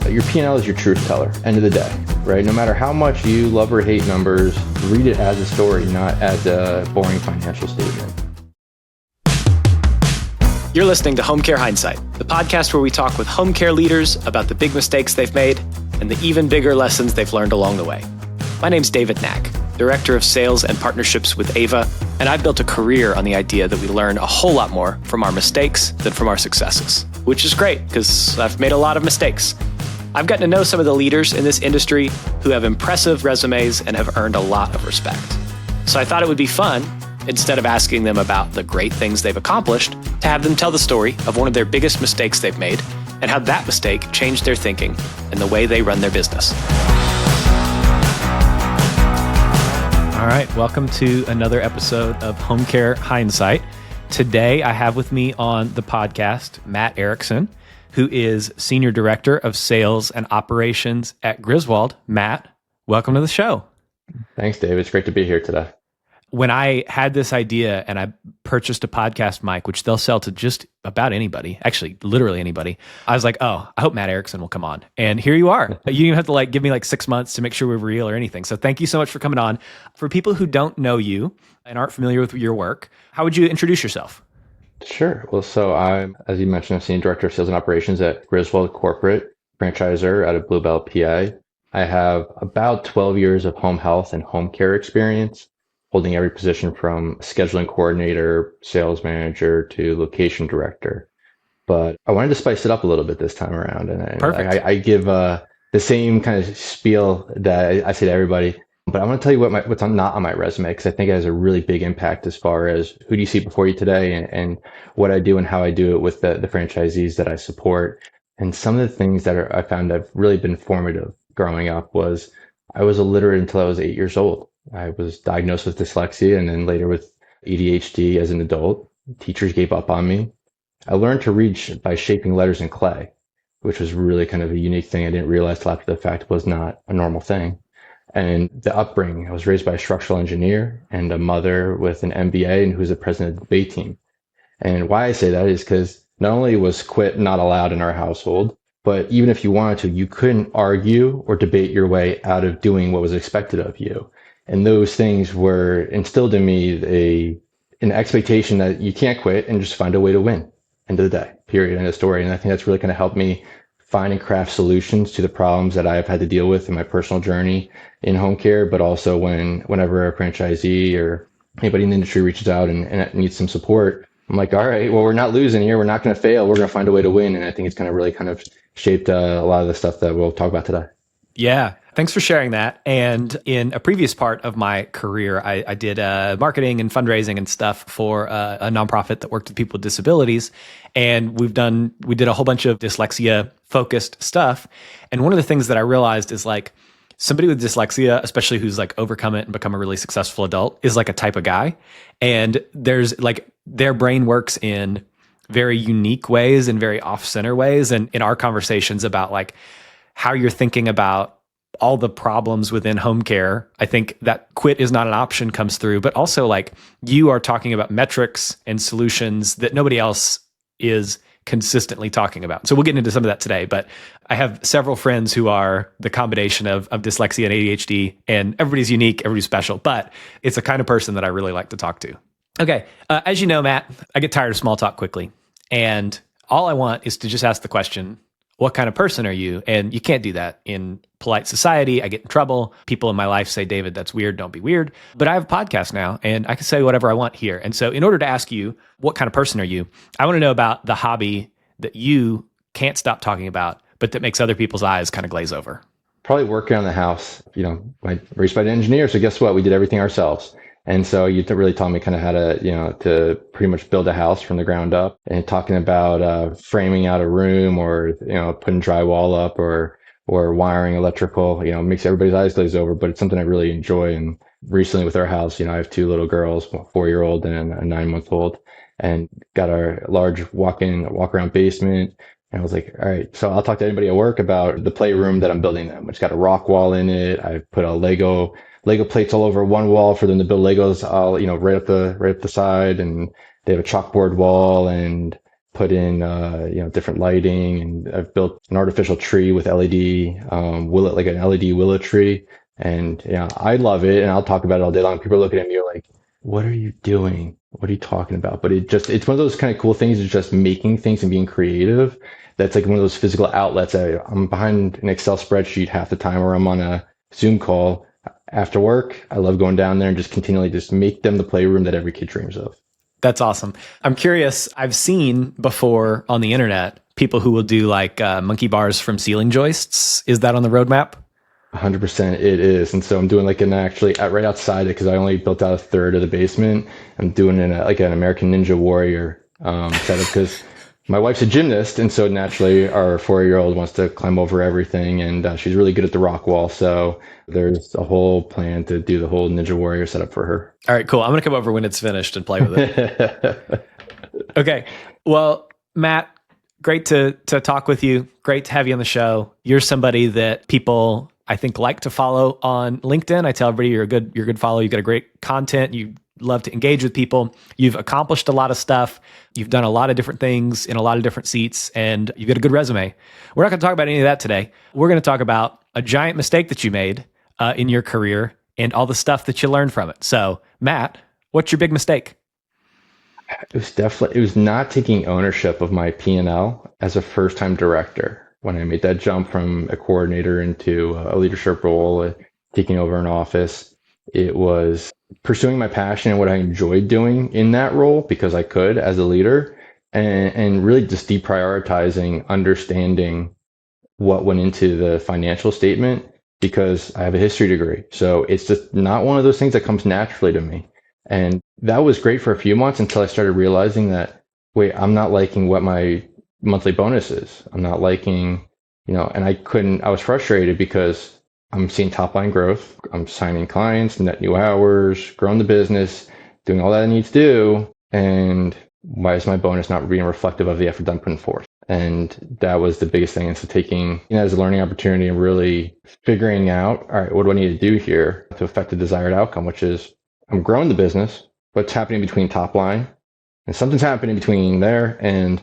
Your P&L is your truth teller, end of the day, right? No matter how much you love or hate numbers, read it as a story, not as a boring financial statement. You're listening to Home Care Hindsight, the podcast where we talk with home care leaders about the big mistakes they've made and the even bigger lessons they've learned along the way. My name's David Knack, Director of Sales and Partnerships with Ava, and I've built a career on the idea that we learn a whole lot more from our mistakes than from our successes, which is great because I've made a lot of mistakes. I've gotten to know some of the leaders in this industry who have impressive resumes and have earned a lot of respect. So I thought it would be fun, instead of asking them about the great things they've accomplished, to have them tell the story of one of their biggest mistakes they've made and how that mistake changed their thinking and the way they run their business. All right, welcome to another episode of Home Care Hindsight. Today, I have with me on the podcast, Matt Ericksen, who is Senior Director of Sales and Operations at Griswold. Matt, welcome to the show. Thanks, David. It's great to be here today. When I had this idea and I purchased a podcast mic, which they'll sell to just about anybody, actually literally anybody, I was like, oh, I hope Matt Ericksen will come on. And here you are. You didn't even have to give me 6 months to make sure we're real or anything. So thank you so much for coming on. For people who don't know you and aren't familiar with your work, how would you introduce yourself? Sure. Well, so I'm, as you mentioned, I'm Senior Director of Sales and Operations at Griswold Corporate, franchisor out of Bluebell, PA. I have about 12 years of home health and home care experience, holding every position from scheduling coordinator, sales manager to location director. But I wanted to spice it up a little bit this time around. And Perfect. I give the same kind of spiel that I say to everybody, but I want to tell you what's not on my resume, because I think it has a really big impact as far as who do you see before you today and what I do and how I do it with the franchisees that I support. And some of the things that I found have really been formative growing up was I was illiterate until I was 8 years old. I was diagnosed with dyslexia and then later with ADHD as an adult. Teachers gave up on me. I learned to read by shaping letters in clay, which was really kind of a unique thing. I didn't realize till after the fact was not a normal thing. And the upbringing, I was raised by a structural engineer and a mother with an MBA and who's the president of the debate team. And why I say that is because not only was quit not allowed in our household, but even if you wanted to, you couldn't argue or debate your way out of doing what was expected of you. And those things were instilled in me an expectation that you can't quit and just find a way to win. End of the day, period, end of story. And I think that's really going to help me find and craft solutions to the problems that I've had to deal with in my personal journey in home care, but also whenever a franchisee or anybody in the industry reaches out and needs some support, I'm like, all right, well, we're not losing here. We're not going to fail. We're going to find a way to win. And I think it's going to really kind of shaped a lot of the stuff that we'll talk about today. Yeah. Thanks for sharing that. And in a previous part of my career, I did marketing and fundraising and stuff for a nonprofit that worked with people with disabilities. And we did a whole bunch of dyslexia focused stuff. And one of the things that I realized is somebody with dyslexia, especially who's overcome it and become a really successful adult, is a type of guy. And there's their brain works in very unique ways and very off-center ways. And in our conversations about how you're thinking about all the problems within home care, I think that quit is not an option comes through, but also you are talking about metrics and solutions that nobody else is consistently talking about. So we'll get into some of that today, but I have several friends who are the combination of dyslexia and ADHD, and everybody's unique, everybody's special, but it's the kind of person that I really like to talk to. Okay. As you know, Matt, I get tired of small talk quickly. And all I want is to just ask the question, what kind of person are you? And you can't do that in polite society. I get in trouble. People in my life say, David, that's weird. Don't be weird. But I have a podcast now and I can say whatever I want here. And so in order to ask you, what kind of person are you? I want to know about the hobby that you can't stop talking about, but that makes other people's eyes kind of glaze over. Probably working on the house. I raised by an engineer. So guess what? We did everything ourselves. And so you really taught me kind of how to pretty much build a house from the ground up, and talking about framing out a room or, putting drywall up or wiring electrical, makes everybody's eyes glaze over, but it's something I really enjoy. And recently with our house, I have two little girls, a 4-year-old and a 9-month-old, and got our large walk around basement. And I was like, all right, so I'll talk to anybody at work about the playroom that I'm building them, which got a rock wall in it. I put a Lego plates all over one wall for them to build Legos all, right up the side. And they have a chalkboard wall and put in, different lighting, and I've built an artificial tree with LED, willow, like an LED willow tree. And yeah, I love it. And I'll talk about it all day long. People are looking at me like, what are you doing? What are you talking about? But it's one of those kind of cool things. It's just making things and being creative. That's like one of those physical outlets. I'm behind an Excel spreadsheet half the time, or I'm on a Zoom call after work. I love going down there and just continually just make them the playroom that every kid dreams of. That's awesome. I'm curious. I've seen before on the internet people who will do like monkey bars from ceiling joists. Is that on the roadmap? 100% it is. And so I'm doing like right outside it, because I only built out a third of the basement. I'm doing like an American Ninja Warrior setup, because my wife's a gymnast. And so naturally our 4-year-old wants to climb over everything, and she's really good at the rock wall. So there's a whole plan to do the whole Ninja Warrior setup for her. All right, cool. I'm going to come over when it's finished and play with it. Okay. Well, Matt, great to talk with you. Great to have you on the show. You're somebody that people, I think, like to follow on LinkedIn. I tell everybody you're a good follow. You've got a great content. You love to engage with people. You've accomplished a lot of stuff. You've done a lot of different things in a lot of different seats, and you've got a good resume. We're not going to talk about any of that today. We're going to talk about a giant mistake that you made in your career and all the stuff that you learned from it. So, Matt, what's your big mistake? It was not taking ownership of my P&L as a first-time director. When I made that jump from a coordinator into a leadership role, taking over an office, it was pursuing my passion and what I enjoyed doing in that role, because I could as a leader, and really just deprioritizing understanding what went into the financial statement, because I have a history degree. So it's just not one of those things that comes naturally to me. And that was great for a few months until I started realizing that, wait, I'm not liking what my monthly bonus is. I'm not liking, and I was frustrated because I'm seeing top line growth. I'm signing clients, net new hours, growing the business, doing all that I need to do. And why is my bonus not being reflective of the effort I'm putting forth? And that was the biggest thing. And so taking it as a learning opportunity and really figuring out, all right, what do I need to do here to affect the desired outcome, which is I'm growing the business. What's happening between top line? And something's happening between there and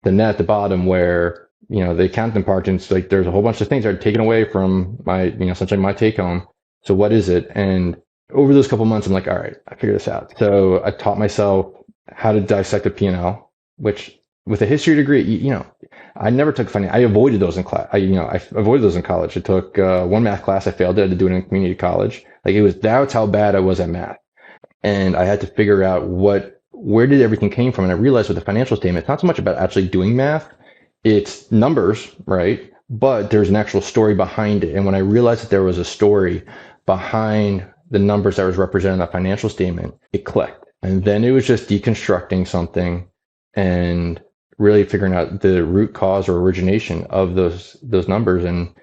the net at the bottom, where, the accounting department's like, there's a whole bunch of things that are taken away from my, essentially my take home. So what is it? And over those couple months, I'm like, all right, I figured this out. So I taught myself how to dissect a P&L, which with a history degree, I never took finance. I avoided those in class. I avoided those in college. I took one math class. I failed it. I had to do it in community college. That's how bad I was at math. And I had to figure out where did everything came from. And I realized with the financial statement, it's not so much about actually doing math. It's numbers, right? But there's an actual story behind it. And when I realized that there was a story behind the numbers that was represented in the financial statement, it clicked. And then it was just deconstructing something and really figuring out the root cause or origination of those numbers, and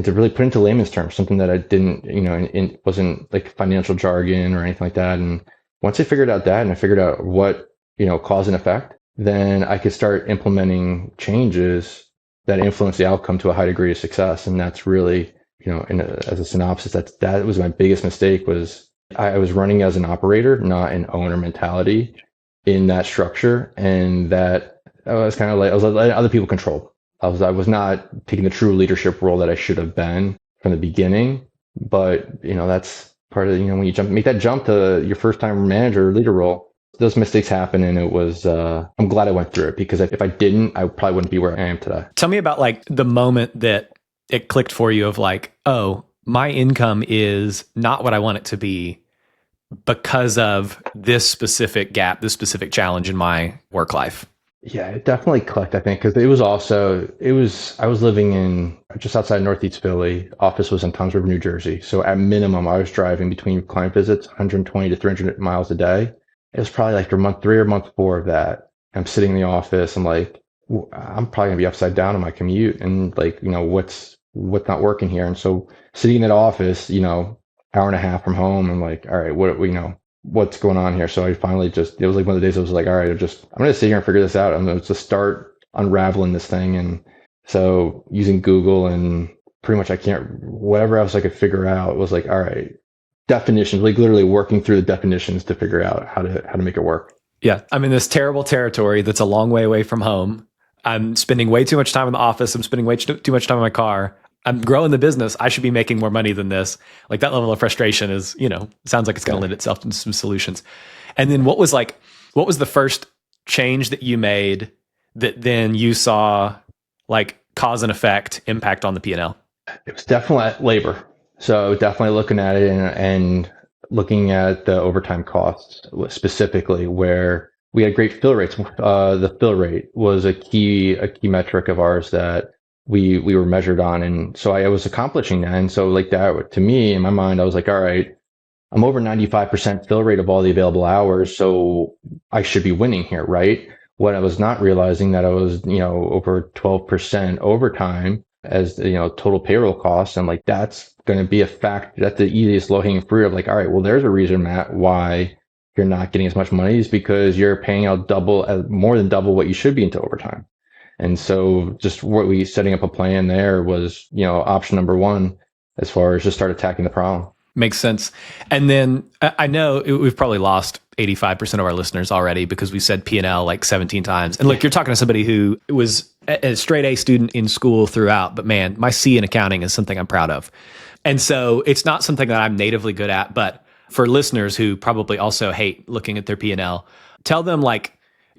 to really put into layman's terms, something that I didn't, it wasn't like financial jargon or anything like that. And once I figured out that, and I figured out what, cause and effect, then I could start implementing changes that influence the outcome to a high degree of success. And that's really, as a synopsis, that was my biggest mistake. Was I was running as an operator, not an owner mentality in that structure. And that I was kind of like, I was letting other people control. I was not taking the true leadership role that I should have been from the beginning. But, that's part of, when you make that jump to your first time manager or leader role, those mistakes happen. And it was, I'm glad I went through it, because if I didn't, I probably wouldn't be where I am today. Tell me about like the moment that it clicked for you of like, oh, my income is not what I want it to be because of this specific gap, this specific challenge in my work life. Yeah, it definitely clicked, I think, because I was living in just outside Northeast Philly. Office was in Toms River, New Jersey. So at minimum, I was driving between client visits, 120 to 300 miles a day. It was probably like month 3 or month 4 of that. I'm sitting in the office. I'm like, I'm probably gonna be upside down on my commute, and like, what's not working here. And so sitting in that office, hour and a half from home, I'm like, all right, what's going on here? So I finally it was like one of the days I was like, all right, I'm going to sit here and figure this out. I'm going to just start unraveling this thing. And so using Google and pretty much whatever else I could figure out was like, all right, definitions, like literally working through the definitions to figure out how to make it work. Yeah. I'm in this terrible territory that's a long way away from home. I'm spending way too much time in the office. I'm spending way too much time in my car. I'm growing the business. I should be making more money than this. Like that level of frustration is, sounds like it's going to lend itself to some solutions. And then what was the first change that you made that then you saw like cause and effect impact on the P&L? It was definitely labor. So definitely looking at it and looking at the overtime costs specifically, where we had great fill rates. The fill rate was a key metric of ours that we were measured on, and so I was accomplishing that. And so like that, to me in my mind, I was like, all right, I'm over 95% fill rate of all the available hours, so I should be winning here, right? What I was not realizing that I was, over 12% overtime as, total payroll costs. And like, that's going to be a fact. That's the easiest low hanging fruit of like, all right, well, there's a reason, Matt, why you're not getting as much money is because you're paying out more than double what you should be into overtime. And so just setting up a plan there was, option number one, as far as just start attacking the problem. Makes sense. And then I know we've probably lost 85% of our listeners already because we said P&L like 17 times. And look, you're talking to somebody who was a straight A student in school throughout, but man, my C in accounting is something I'm proud of. And so it's not something that I'm natively good at, but for listeners who probably also hate looking at their P&L, tell them like,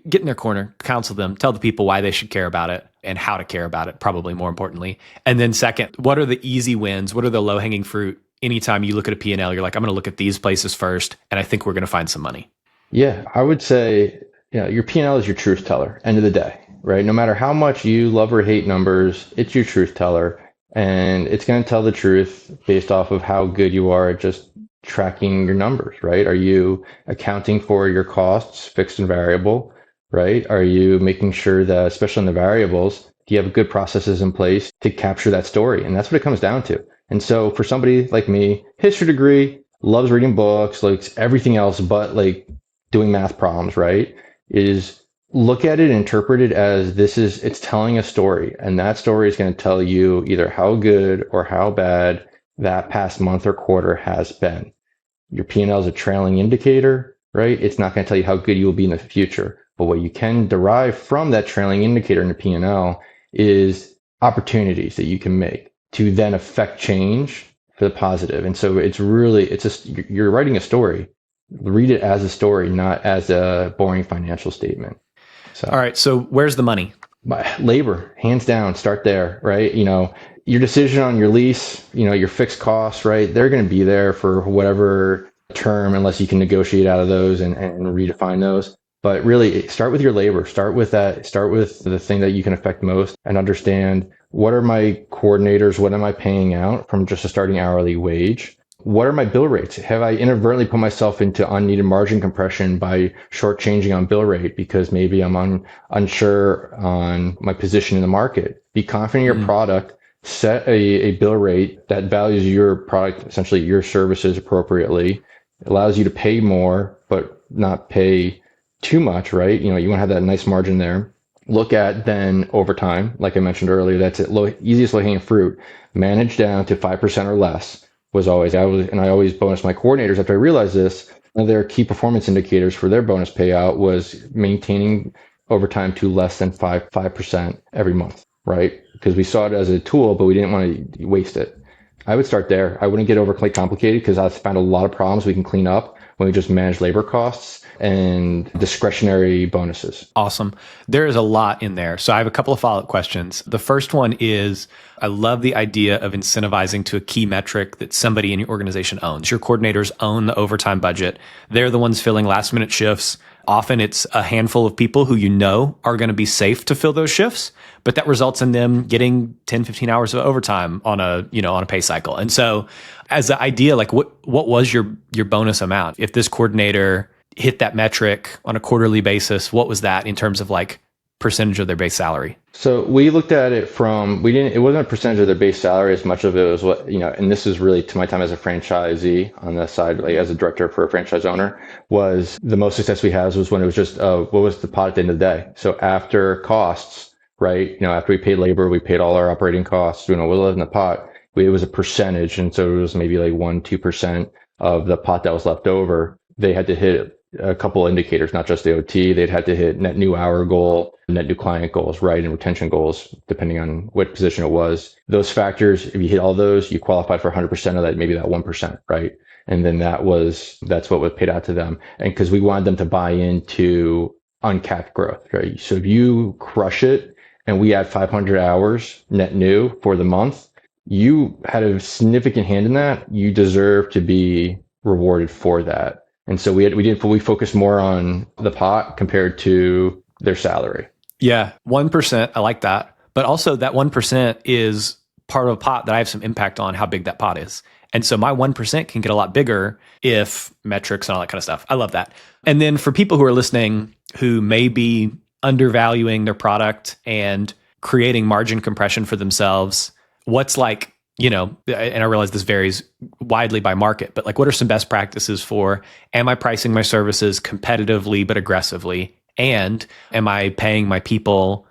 get in their corner, counsel them, tell the people why they should care about it and how to care about it, probably more importantly. And then second, what are the easy wins? What are the low-hanging fruit? Anytime you look at a P&L, you're like, I'm going to look at these places first, and I think we're going to find some money. Yeah, I would say, your P&L is your truth teller, end of the day, right? No matter how much you love or hate numbers, it's your truth teller, and it's going to tell the truth based off of how good you are at just tracking your numbers, right? Are you accounting for your costs, fixed and variable, right? Are you making sure that, especially in the variables, do you have good processes in place to capture that story? And that's what it comes down to. And so for somebody like me, history degree, loves reading books, likes everything else but like doing math problems, right? Is look at it, interpret it as it's telling a story. And that story is going to tell you either how good or how bad that past month or quarter has been. Your P&L is a trailing indicator, right? It's not going to tell you how good you will be in the future. But what you can derive from that trailing indicator in the P&L is opportunities that you can make to then affect change for the positive. And so you're writing a story. Read it as a story, not as a boring financial statement. So, all right. So where's the money? Labor, hands down, start there, right? Your decision on your lease, your fixed costs, right? They're going to be there for whatever term, unless you can negotiate out of those and redefine those. But really start with your labor, start with the thing that you can affect most and understand what are my coordinators, what am I paying out from just a starting hourly wage? What are my bill rates? Have I inadvertently put myself into unneeded margin compression by shortchanging on bill rate because maybe I'm unsure on my position in the market? Be confident in your product, set a bill rate that values your product, essentially your services appropriately, allows you to pay more, but not pay too much, right? You want to have that nice margin there. Look at then overtime, like I mentioned earlier, that's it. Easiest low hanging fruit. Manage down to 5% or less was always, I always bonus my coordinators after I realized this. One of their key performance indicators for their bonus payout was maintaining overtime to less than 5% every month, right? Because we saw it as a tool, but we didn't want to waste it. I would start there. I wouldn't get overly complicated because I found a lot of problems we can clean up when we just manage labor costs and discretionary bonuses. Awesome. There is a lot in there. So I have a couple of follow-up questions. The first one is, I love the idea of incentivizing to a key metric that somebody in your organization owns. Your coordinators own the overtime budget. They're the ones filling last minute shifts. Often it's a handful of people who are going to be safe to fill those shifts, but that results in them getting 10, 15 hours of overtime on a pay cycle. And so as the idea, like what was your bonus amount? If this coordinator hit that metric on a quarterly basis, what was that in terms of like percentage of their base salary? So we looked at it it wasn't a percentage of their base salary as much of it was what, and this is really to my time as a franchisee on the side, like as a director for a franchise owner, was the most success we had was when it was just, what was the pot at the end of the day? So after costs, right? After we paid labor, we paid all our operating costs, what was in the pot, it was a percentage. And so it was maybe like 1-2% of the pot that was left over. They had to hit a couple indicators, not just the OT. They'd had to hit net new hour goal, net new client goals, right, and retention goals, depending on what position it was. Those factors, if you hit all those, you qualified for 100% of that, maybe that 1%, right? And then that's what was paid out to them. And because we wanted them to buy into uncapped growth, right? So if you crush it and we add 500 hours net new for the month, you had a significant hand in that. You deserve to be rewarded for that. And so we focused more on the pot compared to their salary. Yeah, 1%. I like that. But also that 1% is part of a pot that I have some impact on how big that pot is. And so my 1% can get a lot bigger if metrics and all that kind of stuff. I love that. And then for people who are listening who may be undervaluing their product and creating margin compression for themselves, what's like, and I realize this varies widely by market, but like what are some best practices for, am I pricing my services competitively but aggressively? And am I paying my people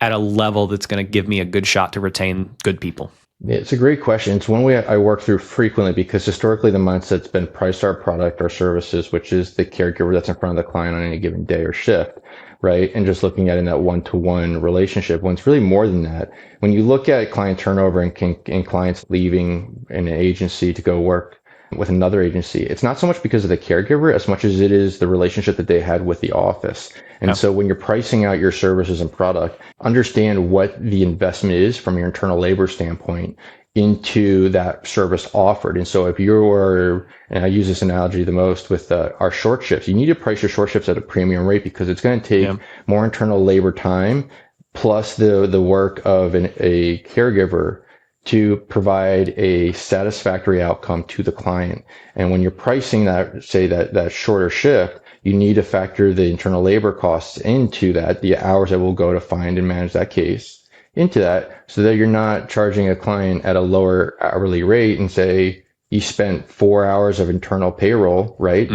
at a level that's going to give me a good shot to retain good people? It's a great question. It's one way I work through frequently because historically the mindset's been price our product or services, which is the caregiver that's in front of the client on any given day or shift, right? And just looking at in that one-to-one relationship when it's really more than that. When you look at client turnover and clients leaving an agency to go work with another agency, it's not so much because of the caregiver as much as it is the relationship that they had with the office. And so when you're pricing out your services and product, understand what the investment is from your internal labor standpoint into that service offered. And so if you're, and I use this analogy the most with our short shifts, you need to price your short shifts at a premium rate because it's going to take more internal labor time plus the work of a caregiver to provide a satisfactory outcome to the client. And when you're pricing that, say that shorter shift, you need to factor the internal labor costs into that, the hours that will go to find and manage that case into that, so that you're not charging a client at a lower hourly rate and say you spent 4 hours of internal payroll, right?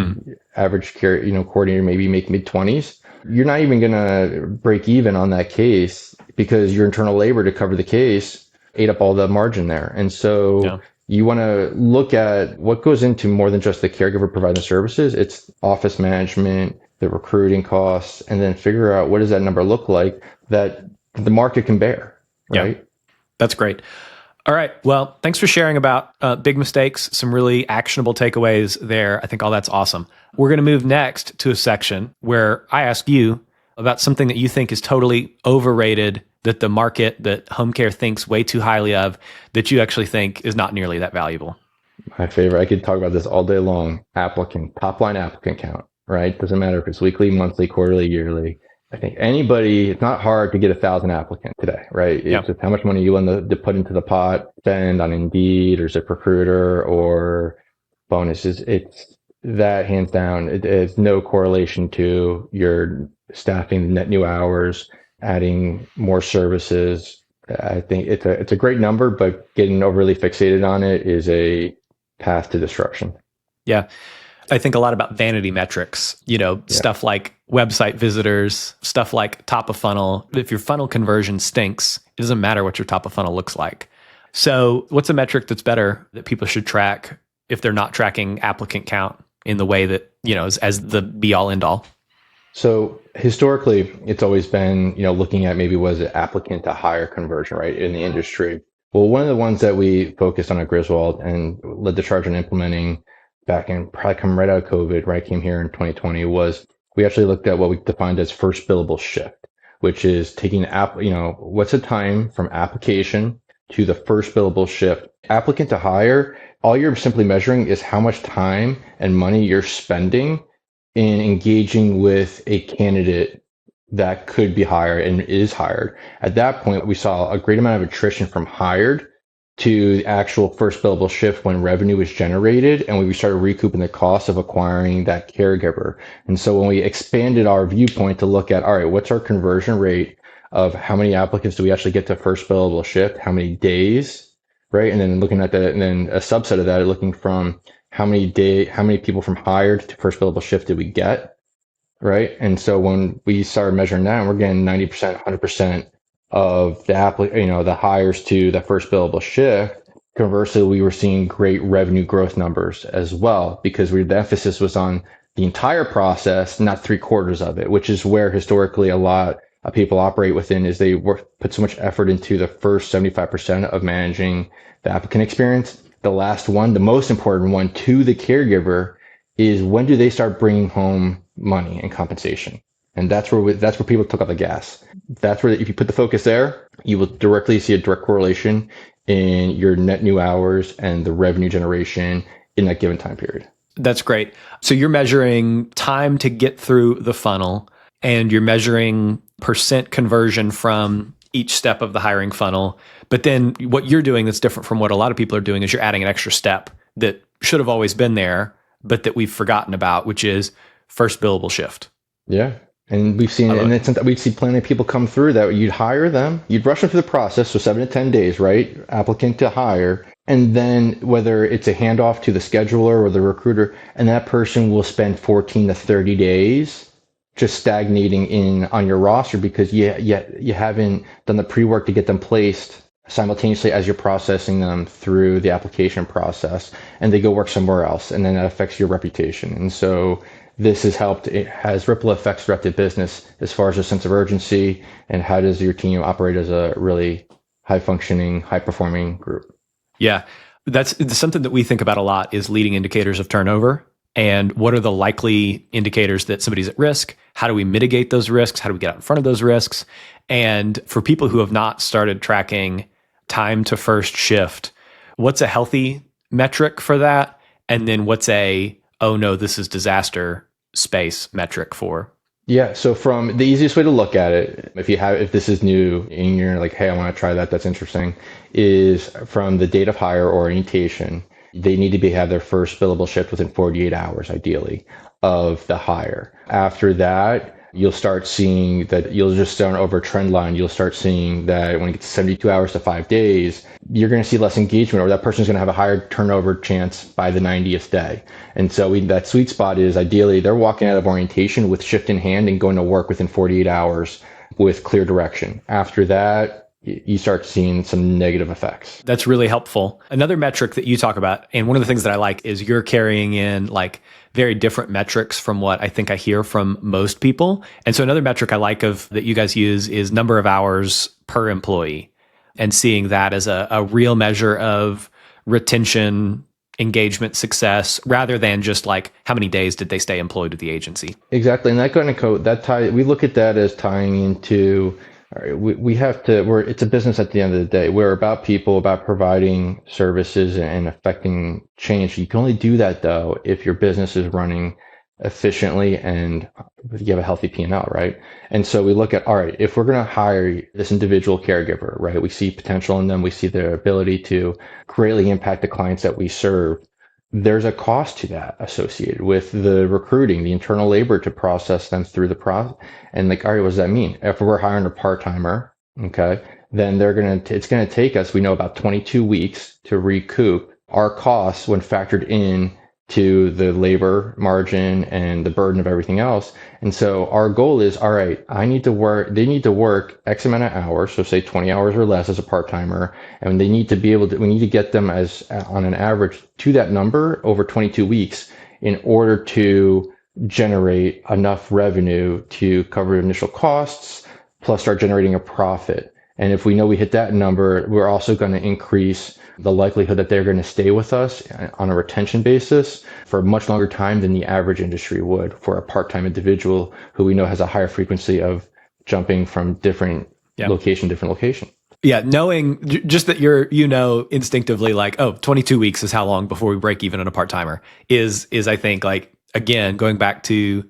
Average care, coordinator maybe make mid-20s. You're not even going to break even on that case because your internal labor to cover the case ate up all the margin there. And so you want to look at what goes into more than just the caregiver providing the services. It's office management, the recruiting costs, and then figure out what does that number look like that the market can bear, right? Yeah, that's great. All right. Well, thanks for sharing about big mistakes, some really actionable takeaways there. I think all that's awesome. We're going to move next to a section where I ask you about something that you think is totally overrated, that the market, that home care thinks way too highly of, that you actually think is not nearly that valuable. My favorite, I could talk about this all day long, top line applicant count, right? Doesn't matter if it's weekly, monthly, quarterly, yearly. I think it's not hard to get 1,000 applicants today, right? It's just how much money you want to put into the pot, spend on Indeed or ZipRecruiter or bonuses. It's that hands down. It's no correlation to your staffing, net new hours, adding more services. I think it's a great number, but getting overly fixated on it is a path to destruction. Yeah. I think a lot about vanity metrics, stuff like website visitors, stuff like top of funnel. If your funnel conversion stinks, it doesn't matter what your top of funnel looks like. So what's a metric that's better that people should track if they're not tracking applicant count in the way that, as the be all end all? So historically, it's always been, looking at maybe was it applicant to hire conversion, right, in the industry. Well, one of the ones that we focused on at Griswold and led the charge on implementing back in probably come right out of COVID, right, came here in 2020, was we actually looked at what we defined as first billable shift, which is taking what's the time from application to the first billable shift. Applicant to hire, all you're simply measuring is how much time and money you're spending in engaging with a candidate that could be hired and is hired. At that point, we saw a great amount of attrition from hired to the actual first billable shift when revenue was generated, and we started recouping the cost of acquiring that caregiver. And so when we expanded our viewpoint to look at, all right, what's our conversion rate of how many applicants do we actually get to first billable shift, how many days, right? And then looking at that, and then a subset of that, looking from how many people from hired to first billable shift did we get, right? And so when we started measuring that, we're getting 90%, 100% of the hires to the first billable shift. Conversely, we were seeing great revenue growth numbers as well because the emphasis was on the entire process, not three quarters of it, which is where historically a lot of people operate within is they put so much effort into the first 75% of managing the applicant experience. The last one, the most important one to the caregiver is when do they start bringing home money and compensation? And that's where people took off the gas. That's where if you put the focus there, you will directly see a direct correlation in your net new hours and the revenue generation in that given time period. That's great. So you're measuring time to get through the funnel, and you're measuring percent conversion from each step of the hiring funnel. But then what you're doing that's different from what a lot of people are doing is you're adding an extra step that should have always been there, but that we've forgotten about, which is first billable shift. Yeah. And we've seen, and it's something we'd see plenty of people come through that you'd hire them, you'd rush them through the process, so 7 to 10 days, right? Applicant to hire. And then whether it's a handoff to the scheduler or the recruiter, and that person will spend 14 to 30 days just stagnating in on your roster because you haven't done the pre-work to get them placed simultaneously as you're processing them through the application process, and they go work somewhere else, and then that affects your reputation. And so this has helped. It has ripple effects throughout the business as far as a sense of urgency and how does your team operate as a really high functioning, high performing group. Yeah, that's something that we think about a lot is leading indicators of turnover. And what are the likely indicators that somebody's at risk? How do we mitigate those risks? How do we get out in front of those risks? And for people who have not started tracking time to first shift, what's a healthy metric for that? And then what's a, oh no, this is disaster space metric for? Yeah. So from the easiest way to look at it, if this is new and you're like, hey, I want to try that, that's interesting, is from the date of hire orientation, they need to have their first billable shift within 48 hours, ideally, of the hire. After that, you'll start seeing that you'll just start over a trend line. You'll start seeing that when it gets 72 hours to 5 days, you're going to see less engagement, or that person's going to have a higher turnover chance by the 90th day. And so that sweet spot is ideally they're walking out of orientation with shift in hand and going to work within 48 hours with clear direction. After that, you start seeing some negative effects. That's really helpful. Another metric that you talk about, and one of the things that I like is you're carrying in like very different metrics from what I think I hear from most people. And so another metric I like that you guys use is number of hours per employee, and seeing that as a real measure of retention, engagement, success, rather than just like how many days did they stay employed with the agency. Exactly. And we look at that as tying into, all right, it's a business at the end of the day. We're about people, about providing services and affecting change. You can only do that though if your business is running efficiently and you have a healthy P&L, right? And so we look at, all right, if we're going to hire this individual caregiver, right, we see potential in them, we see their ability to greatly impact the clients that we serve. There's a cost to that associated with the recruiting, the internal labor to process them through the process. And like, all right, what does that mean? If we're hiring a part-timer, okay, then it's going to take us, we know, about 22 weeks to recoup our costs when factored in to the labor margin and the burden of everything else. And so our goal is, all right, they need to work X amount of hours, so say 20 hours or less as a part-timer, and we need to get them as on an average to that number over 22 weeks in order to generate enough revenue to cover initial costs, plus start generating a profit. And if we know we hit that number, we're also going to increase the likelihood that they're going to stay with us on a retention basis for a much longer time than the average industry would for a part-time individual who we know has a higher frequency of jumping from different location. Yeah, knowing just that instinctively like, 22 weeks is how long before we break even on a part-timer is I think, like, again, going back to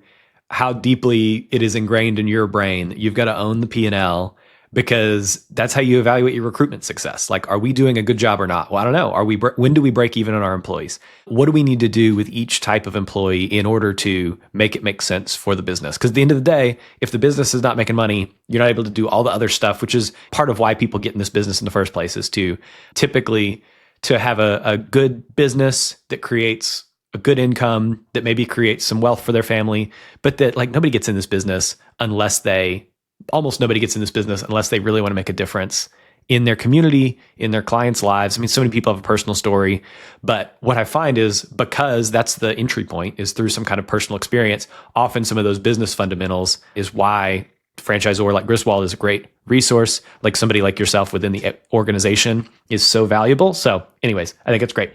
how deeply it is ingrained in your brain that you've got to own the P&L, because that's how you evaluate your recruitment success. Like, are we doing a good job or not? Well, I don't know. When do we break even on our employees? What do we need to do with each type of employee in order to make it make sense for the business? Because at the end of the day, if the business is not making money, you're not able to do all the other stuff, which is part of why people get in this business in the first place, is to typically to have a good business that creates a good income, that maybe creates some wealth for their family, but that like nobody gets in this business almost nobody gets in this business unless they really want to make a difference in their community, in their clients' lives. I mean, so many people have a personal story, but what I find is because that's the entry point is through some kind of personal experience, often some of those business fundamentals is why franchisor like Griswold is a great resource, like somebody like yourself within the organization is so valuable. So anyways, I think it's great.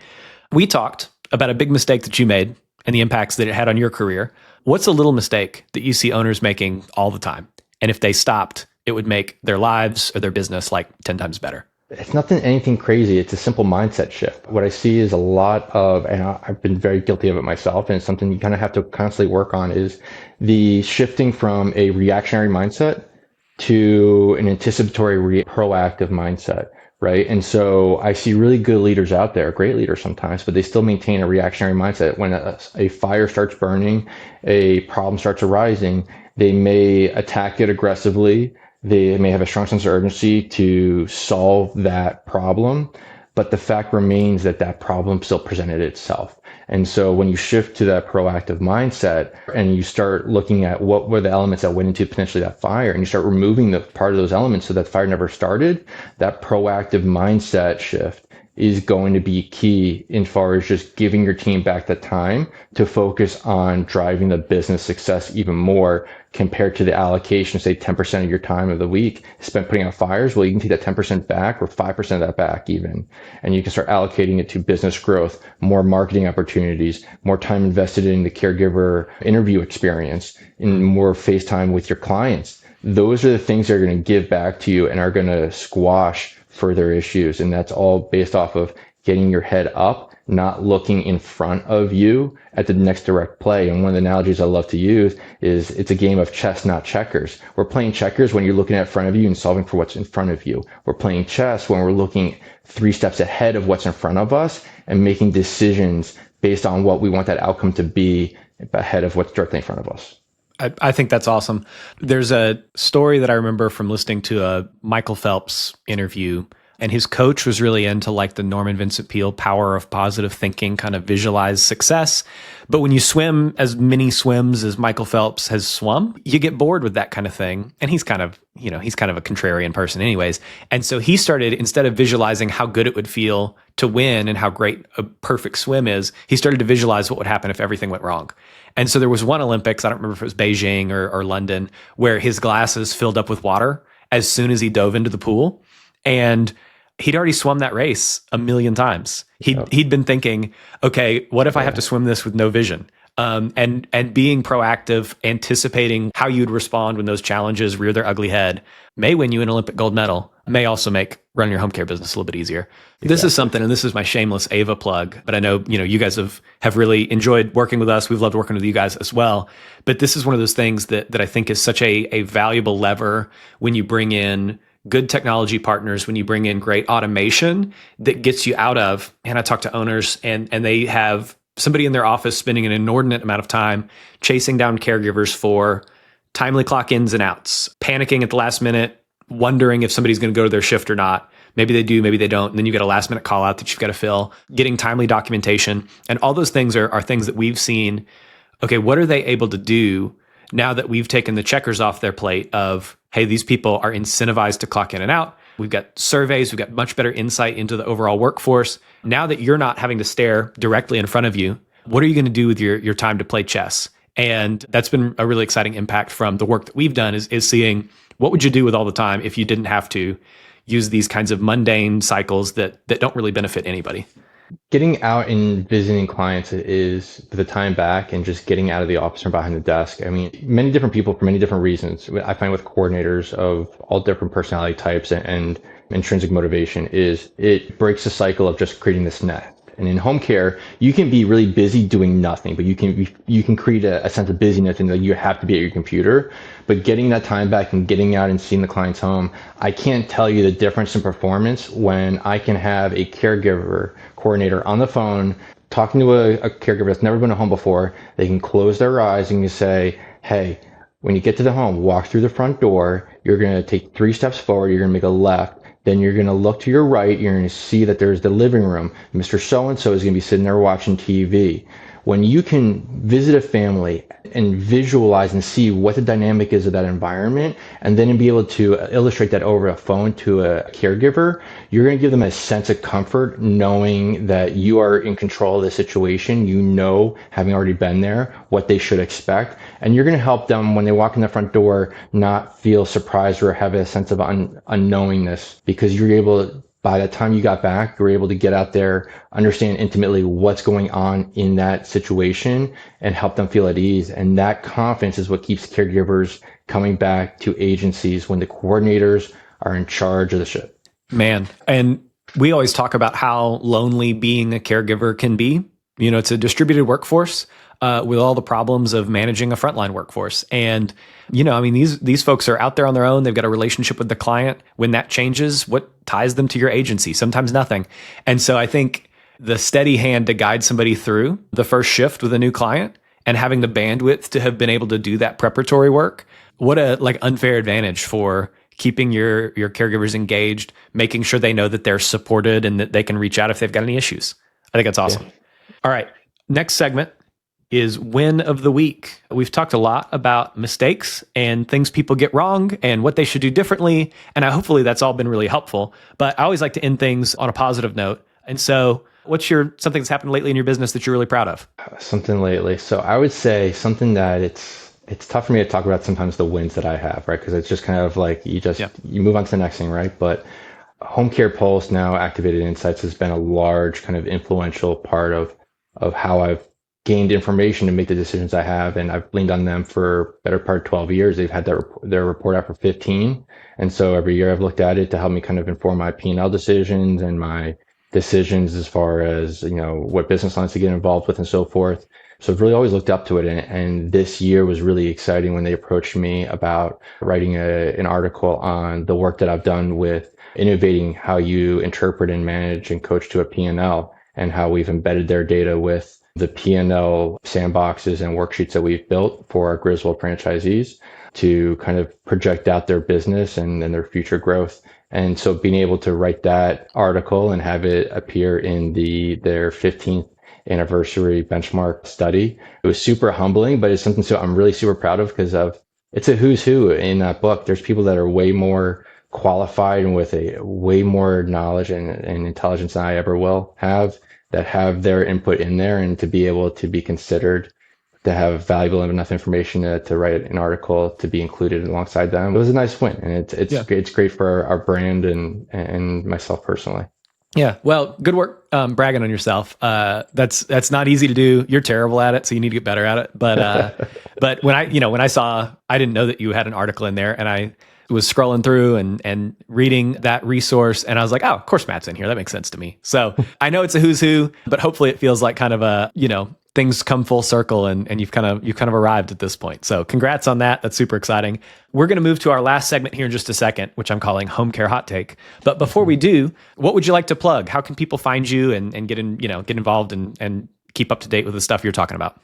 We talked about a big mistake that you made and the impacts that it had on your career. What's a little mistake that you see owners making all the time? And if they stopped, it would make their lives or their business like 10 times better. It's nothing, anything crazy. It's a simple mindset shift. What I see is a lot of, and I've been very guilty of it myself, and it's something you kind of have to constantly work on, is the shifting from a reactionary mindset to an anticipatory, proactive mindset, right? And so I see really good leaders out there, great leaders sometimes, but they still maintain a reactionary mindset. When a fire starts burning, a problem starts arising, they may attack it aggressively. They may have a strong sense of urgency to solve that problem, but the fact remains that that problem still presented itself. And so when you shift to that proactive mindset and you start looking at what were the elements that went into potentially that fire, and you start removing the part of those elements so that fire never started, that proactive mindset shift is going to be key in far as just giving your team back the time to focus on driving the business success even more compared to the allocation, say 10% of your time of the week spent putting out fires. Well, you can take that 10% back or 5% of that back even, and you can start allocating it to business growth, more marketing opportunities, more time invested in the caregiver interview experience, and more face time with your clients. Those are the things that are going to give back to you and are going to squash further issues. And that's all based off of getting your head up, not looking in front of you at the next direct play. And one of the analogies I love to use is it's a game of chess, not checkers. We're playing checkers when you're looking at front of you and solving for what's in front of you. We're playing chess when we're looking 3 steps ahead of what's in front of us and making decisions based on what we want that outcome to be ahead of what's directly in front of us. I think that's awesome. There's a story that I remember from listening to a Michael Phelps interview, and his coach was really into like the Norman Vincent Peale power of positive thinking, kind of visualize success. But when you swim as many swims as Michael Phelps has swum, you get bored with that kind of thing. And he's kind of a contrarian person anyways. And so he started, instead of visualizing how good it would feel to win and how great a perfect swim is, he started to visualize what would happen if everything went wrong. And so there was one Olympics, I don't remember if it was Beijing or London, where his glasses filled up with water as soon as he dove into the pool. And he'd already swum that race a million times. He'd been thinking, okay, what if I have to swim this with no vision? And being proactive, anticipating how you'd respond when those challenges rear their ugly head may win you an Olympic gold medal, may also make running your home care business a little bit easier. Exactly. This is something, and this is my shameless Ava plug, but I know, you guys have really enjoyed working with us. We've loved working with you guys as well. But this is one of those things that I think is such a valuable lever when you bring in good technology partners, when you bring in great automation that gets you out of, and I talk to owners and they have somebody in their office spending an inordinate amount of time chasing down caregivers for timely clock ins and outs, panicking at the last minute, wondering if somebody's going to go to their shift or not. Maybe they do, maybe they don't. And then you get a last minute call out that you've got to fill, getting timely documentation. And all those things are things that we've seen. Okay, what are they able to do now that we've taken the checkers off their plate of, hey, these people are incentivized to clock in and out. We've got surveys. We've got much better insight into the overall workforce. Now that you're not having to stare directly in front of you, what are you going to do with your time to play chess? And that's been a really exciting impact from the work that we've done is seeing what would you do with all the time if you didn't have to use these kinds of mundane cycles that don't really benefit anybody. Getting out and visiting clients is the time back and just getting out of the office or behind the desk. I mean, many different people for many different reasons. I find with coordinators of all different personality types and intrinsic motivation is it breaks the cycle of just creating this net. And in home care, you can be really busy doing nothing, but you can create a sense of busyness and that you have to be at your computer. But getting that time back and getting out and seeing the client's home, I can't tell you the difference in performance when I can have a caregiver coordinator on the phone talking to a caregiver that's never been to home before. They can close their eyes and you say, hey, when you get to the home, walk through the front door. You're going to take 3 steps forward. You're going to make a left. Then you're going to look to your right. You're going to see that there's the living room. Mr. So-and-so is going to be sitting there watching TV. when you can visit a family and visualize and see what the dynamic is of that environment, and then be able to illustrate that over a phone to a caregiver, you're going to give them a sense of comfort knowing that you are in control of the situation. You know, having already been there, what they should expect. And you're going to help them when they walk in the front door not feel surprised or have a sense of unknowingness, because you're able to, by the time you got back, you were able to get out there, understand intimately what's going on in that situation, and help them feel at ease. And that confidence is what keeps caregivers coming back to agencies when the coordinators are in charge of the ship. Man, and we always talk about how lonely being a caregiver can be. You know, it's a distributed workforce with all the problems of managing a frontline workforce. And, you know, I mean, these folks are out there on their own. They've got a relationship with the client. When that changes, what ties them to your agency? Sometimes nothing. And so I think the steady hand to guide somebody through the first shift with a new client and having the bandwidth to have been able to do that preparatory work, what a unfair advantage for keeping your caregivers engaged, making sure they know that they're supported and that they can reach out if they've got any issues. I think that's awesome. Yeah. All right. Next segment is win of the week. We've talked a lot about mistakes and things people get wrong and what they should do differently. And hopefully that's all been really helpful. But I always like to end things on a positive note. And so what's something that's happened lately in your business that you're really proud of? Something lately. So I would say something that it's tough for me to talk about sometimes the wins that I have, right? Because it's just kind of like you move on to the next thing, right? But Home Care Pulse, now Activated Insights, has been a large kind of influential part of how I've gained information to make the decisions I have. And I've leaned on them for better part of 12 years. They've had their report out for 15. And so every year I've looked at it to help me kind of inform my P&L decisions and my decisions as far as, you know, what business lines to get involved with and so forth. So I've really always looked up to it. And this year was really exciting when they approached me about writing an article on the work that I've done with innovating how you interpret and manage and coach to a P&L, and how we've embedded their data with the P&L sandboxes and worksheets that we've built for our Griswold franchisees to kind of project out their business and their future growth. And so being able to write that article and have it appear in their 15th anniversary benchmark study, it was super humbling, but it's something I'm really super proud of, because it's a who's who in that book. There's people that are way more qualified and with a way more knowledge and intelligence than I ever will have, that have their input in there, and to be able to be considered to have valuable enough information to write an article to be included alongside them. It was a nice win, and it's great for our brand and myself personally. Yeah. Well, good work bragging on yourself. That's not easy to do. You're terrible at it, so you need to get better at it. But when I saw, I didn't know that you had an article in there, and I was scrolling through and reading that resource, and I was like, oh, of course Matt's in here. That makes sense to me. So I know it's a who's who, but hopefully it feels like kind of a, things come full circle and you've kind of arrived at this point. So congrats on that. That's super exciting. We're going to move to our last segment here in just a second, which I'm calling Home Care Hot Take. But before we do, what would you like to plug? How can people find you and get involved and keep up to date with the stuff you're talking about?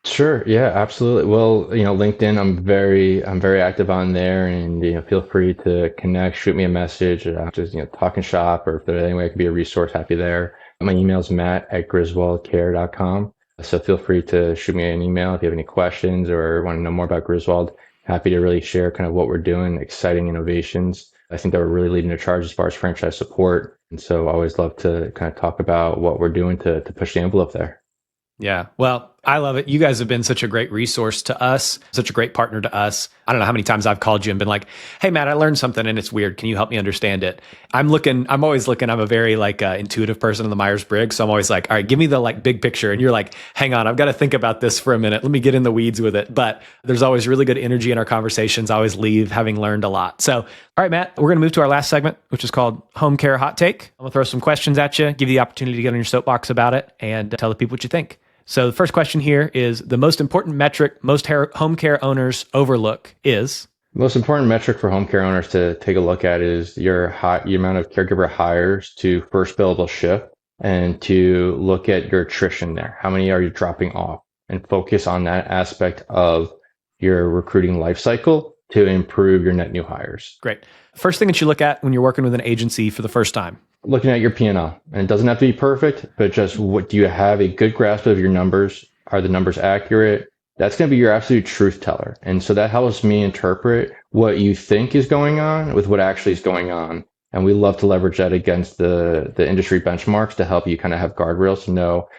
Sure. Yeah, absolutely. Well, LinkedIn, I'm very active on there, and, feel free to connect, shoot me a message, just, talk and shop, or if there's any way I can be a resource, happy there. My email is matt@griswoldcare.com. So feel free to shoot me an email if you have any questions or want to know more about Griswold. Happy to really share kind of what we're doing, exciting innovations. I think that we're really leading the charge as far as franchise support. And so I always love to kind of talk about what we're doing to push the envelope there. Yeah. Well, I love it. You guys have been such a great resource to us, such a great partner to us. I don't know how many times I've called you and been like, hey, Matt, I learned something and it's weird. Can you help me understand it? I'm always looking, I'm a very intuitive person in the Myers-Briggs. So I'm always like, all right, give me the big picture. And you're like, hang on, I've got to think about this for a minute. Let me get in the weeds with it. But there's always really good energy in our conversations. I always leave having learned a lot. So, all right, Matt, we're going to move to our last segment, which is called Home Care Hot Take. I'm going to throw some questions at you, give you the opportunity to get on your soapbox about it and tell the people what you think. So the first question here is, the most important metric most home care owners overlook is? The most important metric for home care owners to take a look at is your amount of caregiver hires to first billable shift, and to look at your attrition there. How many are you dropping off? And focus on that aspect of your recruiting life cycle to improve your net new hires. Great. First thing that you look at when you're working with an agency for the first time? Looking at your P&L. And it doesn't have to be perfect, but just what do you have a good grasp of your numbers? Are the numbers accurate? That's going to be your absolute truth teller. And so that helps me interpret what you think is going on with what actually is going on. And we love to leverage that against the industry benchmarks to help you kind of have guardrails to know,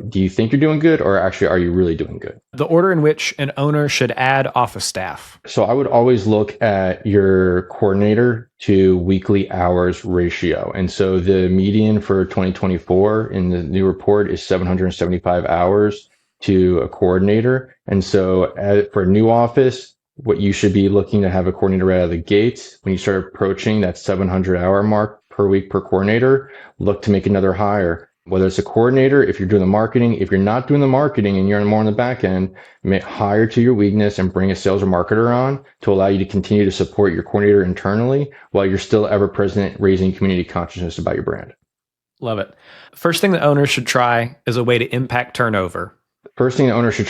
do you think you're doing good, or actually are you really doing good? The order in which an owner should add office staff. So I would always look at your coordinator to weekly hours ratio. And so the median for 2024 in the new report is 775 hours to a coordinator. And so for a new office, what you should be looking to have a coordinator right out of the gates. When you start approaching that 700-hour mark per week per coordinator, look to make another hire. Whether it's a coordinator, if you're doing the marketing, if you're not doing the marketing and you're more on the back end, hire to your weakness and bring a sales or marketer on to allow you to continue to support your coordinator internally while you're still ever present raising community consciousness about your brand. Love it. First thing the owner should try is a way to impact turnover. First thing the owner should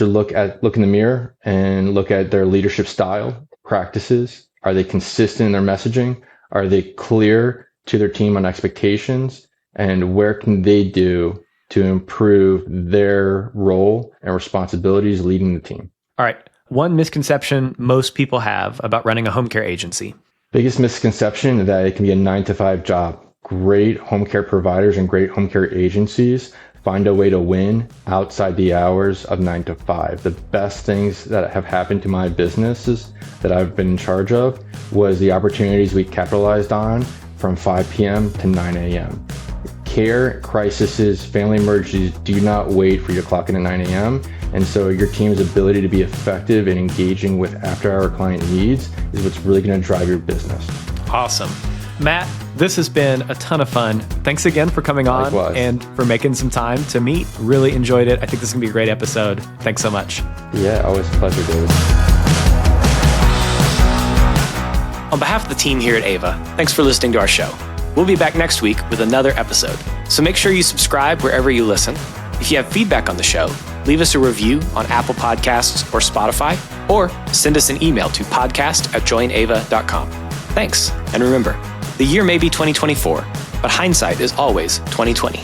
look in the mirror and look at their leadership style, practices. Are they consistent in their messaging? Are they clear to their team on expectations? And where can they do to improve their role and responsibilities leading the team? All right. One misconception most people have about running a home care agency. Biggest misconception is that it can be a 9-to-5 job. Great home care providers and great home care agencies find a way to win outside the hours of 9 to 5. The best things that have happened to my businesses that I've been in charge of was the opportunities we capitalized on from 5 p.m. to 9 a.m. Care, crises, family emergencies do not wait for you to clock in at 9 a.m. And so your team's ability to be effective in engaging with after-hour client needs is what's really going to drive your business. Awesome. Matt, this has been a ton of fun. Thanks again for coming on. Likewise. And for making some time to meet. Really enjoyed it. I think this is going to be a great episode. Thanks so much. Yeah, always a pleasure, David. On behalf of the team here at Ava, thanks for listening to our show. We'll be back next week with another episode. So make sure you subscribe wherever you listen. If you have feedback on the show, leave us a review on Apple Podcasts or Spotify, or send us an email to podcast@joinava.com. Thanks. And remember, the year may be 2024, but hindsight is always 2020.